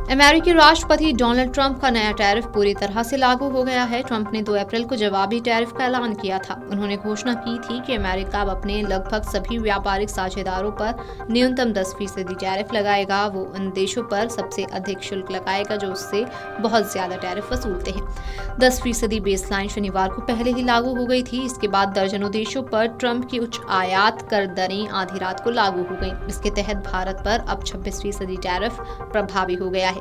अमेरिकी राष्ट्रपति Donald Trump का नया टैरिफ पूरी तरह से लागू हो गया है। ट्रंप ने 2 अप्रैल को जवाबी टैरिफ का ऐलान किया था। उन्होंने घोषणा की थी कि अमेरिका अब अपने लगभग सभी व्यापारिक साझेदारों पर न्यूनतम 10% टैरिफ लगाएगा। वो उन देशों पर सबसे अधिक शुल्क लगाएगा जो उससे बहुत ज्यादा टैरिफ वसूलते हैं। 10% बेसलाइन शनिवार को पहले ही लागू हो गई थी। इसके बाद दर्जनों देशों पर ट्रंप की उच्च आयात कर दरें आधी रात को लागू हो गई। इसके तहत भारत पर अब 26% टैरिफ प्रभावी हो गया है।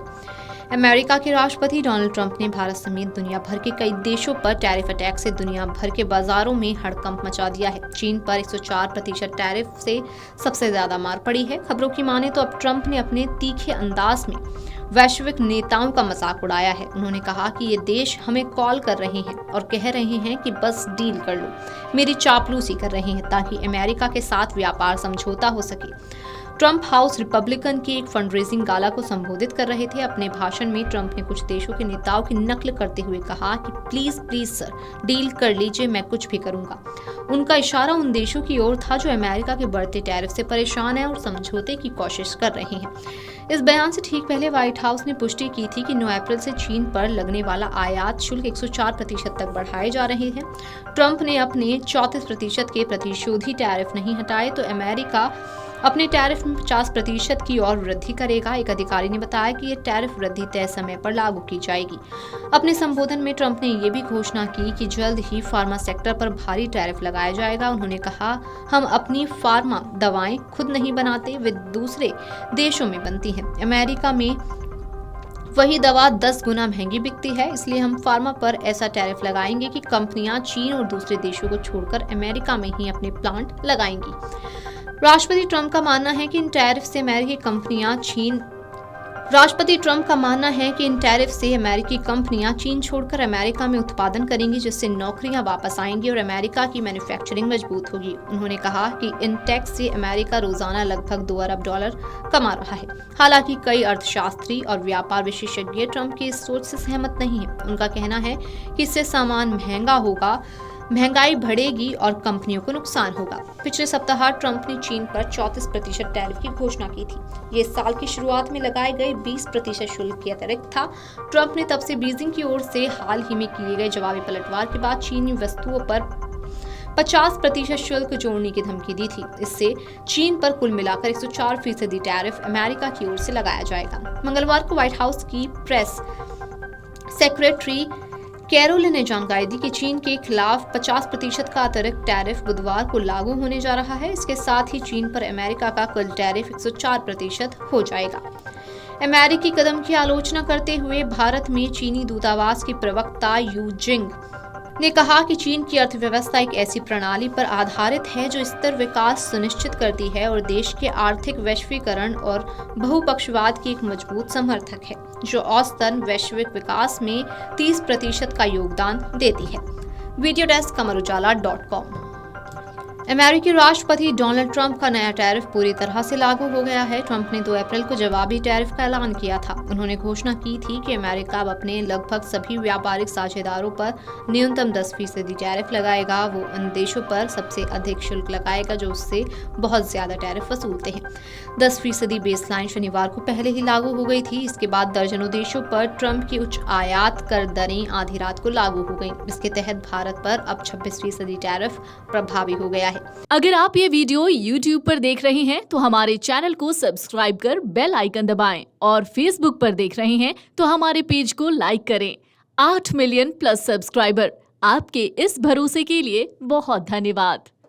अमेरिका के राष्ट्रपति डोनाल्ड ट्रंप ने भारत समेत दुनिया भर के कई देशों पर टैरिफ अटैक से दुनिया भर के बाजारों में हड़कंप मचा दिया है। चीन पर 104% टैरिफ से सबसे ज्यादा मार पड़ी है। खबरों की माने तो अब ट्रंप ने अपने तीखे अंदाज में वैश्विक नेताओं का मजाक उड़ाया है। उन्होंने कहा कि ये देश हमें कॉल कर रहे हैं और कह रहे हैं कि बस डील कर लो, मेरी चापलूसी कर रहे हैं ताकि अमेरिका के साथ व्यापार समझौता हो सके। ट्रंप हाउस रिपब्लिकन की एक फंडरेजिंग गाला को संबोधित कर रहे थे। अपने भाषण में ट्रंप ने कुछ देशों के नेताओं की नकल करते हुए कहा कि प्लीज सर, डील कर लीजिए, मैं कुछ भी करूंगा। उनका इशारा उन देशों की ओर था जो अमेरिका के बढ़ते टैरिफ से परेशान हैं और समझौते की कोशिश कर रहे हैं। इस बयान से ठीक पहले व्हाइट हाउस ने पुष्टि की थी कि 9 अप्रैल से चीन पर लगने वाला आयात शुल्क 104% तक बढ़ाए जा रहे हैं। ट्रंप ने अपने 34% के प्रतिशोधी टैरिफ नहीं हटाए तो अमेरिका अपने टैरिफ में 50% की और वृद्धि करेगा। एक अधिकारी ने बताया कि यह टैरिफ वृद्धि तय समय पर लागू की जाएगी। अपने संबोधन में ट्रंप ने यह भी घोषणा की कि जल्द ही फार्मा सेक्टर पर भारी टैरिफ लगाया जाएगा। उन्होंने कहा, हम अपनी फार्मा दवाएं खुद नहीं बनाते, वे दूसरे देशों में बनती हैं। अमेरिका में वही दवा 10 गुना महंगी बिकती है, इसलिए हम फार्मा पर ऐसा टैरिफ लगाएंगे कि कंपनियां चीन और दूसरे देशों को छोड़कर अमेरिका में ही अपने प्लांट लगाएंगी। राष्ट्रपति ट्रंप का मानना है कि इन टैरिफ से अमेरिकी कंपनियां चीन छोड़कर अमेरिका में उत्पादन करेंगी, जिससे नौकरियां वापस आएंगी और अमेरिका की मैन्युफैक्चरिंग मजबूत होगी। उन्होंने कहा कि इन टैक्स से अमेरिका रोजाना लगभग $2 अरब कमा रहा है। हालांकि कई अर्थशास्त्री और व्यापार विशेषज्ञ ट्रंप की इस सोच से सहमत नहीं है। उनका कहना है कि इससे सामान महंगा होगा, महंगाई बढ़ेगी और कंपनियों को नुकसान होगा। पिछले सप्ताह ट्रंप ने चीन पर 34% टैरिफ की घोषणा की थी। ये साल की शुरुआत में लगाए गए 20% शुल्क के अतिरिक्त था। ट्रंप ने तब से बीजिंग की ओर से हाल ही में किए गए जवाबी पलटवार के बाद चीनी वस्तुओं पर 50% शुल्क जोड़ने की धमकी दी थी। इससे चीन पर कुल मिलाकर 104% टैरिफ अमेरिका की ओर से लगाया जाएगा। मंगलवार को व्हाइट हाउस की प्रेस सेक्रेटरी कैरोल ने जानकारी दी कि चीन के खिलाफ 50% का अतिरिक्त टैरिफ बुधवार को लागू होने जा रहा है। इसके साथ ही चीन पर अमेरिका का कुल टैरिफ 104% हो जाएगा। अमेरिकी कदम की आलोचना करते हुए भारत में चीनी दूतावास की प्रवक्ता यू जिंग ने कहा कि चीन की अर्थव्यवस्था एक ऐसी प्रणाली पर आधारित है जो स्थिर विकास सुनिश्चित करती है और देश के आर्थिक वैश्वीकरण और बहुपक्षवाद की एक मजबूत समर्थक है, जो औसतन वैश्विक विकास में 30% का योगदान देती है। Video desk amarujala.com। अमेरिकी राष्ट्रपति डोनाल्ड ट्रंप का नया टैरिफ पूरी तरह से लागू हो गया है। ट्रंप ने 2 अप्रैल को जवाबी टैरिफ का ऐलान किया था। उन्होंने घोषणा की थी कि अमेरिका अब अपने लगभग सभी व्यापारिक साझेदारों पर न्यूनतम 10% टैरिफ लगाएगा। वो उन देशों पर सबसे अधिक शुल्क लगाएगा जो उससे बहुत ज्यादा टैरिफ वसूलते हैं। 10% बेसलाइन शनिवार को पहले ही लागू हो गई थी। इसके बाद दर्जनों देशों पर ट्रंप की उच्च आयात कर दरें आधी रात को लागू हो गई। इसके तहत भारत पर अब 26% टैरिफ प्रभावी हो गया है। अगर आप ये वीडियो YouTube पर देख रहे हैं तो हमारे चैनल को सब्सक्राइब कर बेल आइकन दबाएं और Facebook पर देख रहे हैं तो हमारे पेज को लाइक करें। 8 मिलियन प्लस सब्सक्राइबर, आपके इस भरोसे के लिए बहुत धन्यवाद।